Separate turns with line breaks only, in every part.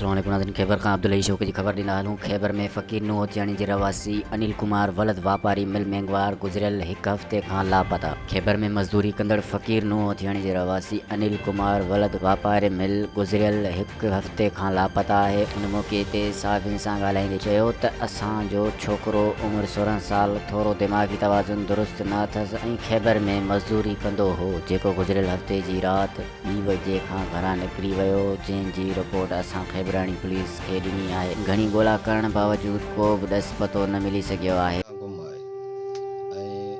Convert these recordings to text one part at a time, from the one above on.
अस्सलाम वालेकुम नाज़रीन। खैबर खां अब्दुल्ला शो की खबर ॾिना हलूं। खैबर में फ़कीर नूह होतियाणी जे रवासी अनिल कुमार वलद वापारी मिल मेंगवार गुज़िरियल हिकु हफ़्ते खां लापता। खैबर में मज़दूरी कंदड़ फ़कीर नूह होतियाणी जे रवासी अनिल कुमार वलद वापारी मिल गुज़िरियल हिकु हफ़्ते खां लापता आहे। उन मौक़े ते सहाफ़ियुनि सां ॻाल्हाईंदे चयो त असांजो छोकिरो उमिरि 16 साल, थोरो दिमाग़ी तवाज़ुन दुरुस्त न अथसि ऐं खैबर में मज़दूरी कंदो हो, जेको गुज़िरियल हफ़्ते जी राति 2 बजे खां घरां निकिरी वियो, जंहिंजी रिपोर्ट असां खैबरानी पुलिस खे ॾिनी आहे। घणी ॻोल्हा करण बावजूद को बि ॾस पतो न मिली सघियो आहे।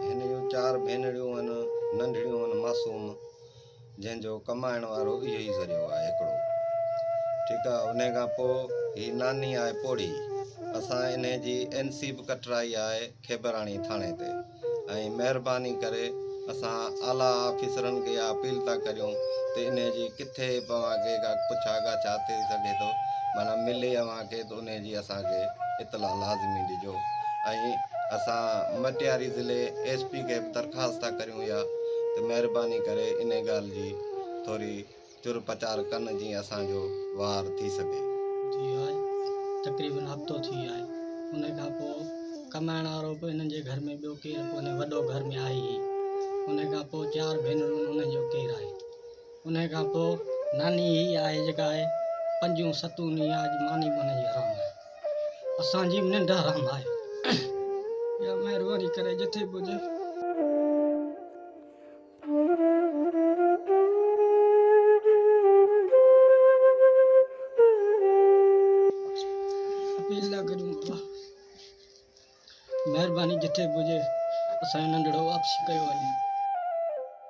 हिन जूं 4 भेनरियूं आहिनि, नंढड़ियूं आहिनि, मासूम, जंहिंजो कमाइण वारो इहो ई ज़रियो आहे हिकिड़ो। ठीकु आहे। उन खां पोइ हीअ नानी आहे पोड़ी। असां इन जी NC बि कटराई आहे खैबरानी थाणे ते, ऐं महिरबानी करे असां आला ऑफिसरनि खे अपील था करियूं त इन जी किथे तव्हांखे का पुछा ॻाछा थी सघे थो, माना मिले अव्हांखे त उन जी असांखे इतला लाज़मी ॾिजो। ऐं असां मटियारी ज़िले SP खे बि दरख़्वास्त था करियूं या त महिरबानी करे इन ॻाल्हि जी थोरी चुर पचार कनि जीअं असांजो वार थी सघे।
तक़रीबन हफ़्तो थी वियो आहे। उन खां पोइ कमाइण वारो बि हिननि जे घर में ॿियो केरु कोन्हे, वॾो घर में आहे ई। उन खां पोइ 4 भेनरूं उन्हनि जो केरु आहे। उन खां पोइ नानी ई आहे जेका आहे 5 7 ॾींहं अॼु मानी हुन जी हराम आहे। असांजी निंड हराम आहे। या महिरबानी करे जिथे पुॼे अपील था करियूं, महिरबानी जिथे पुॼे असांजो नंढड़ो वापसी कयो वञे।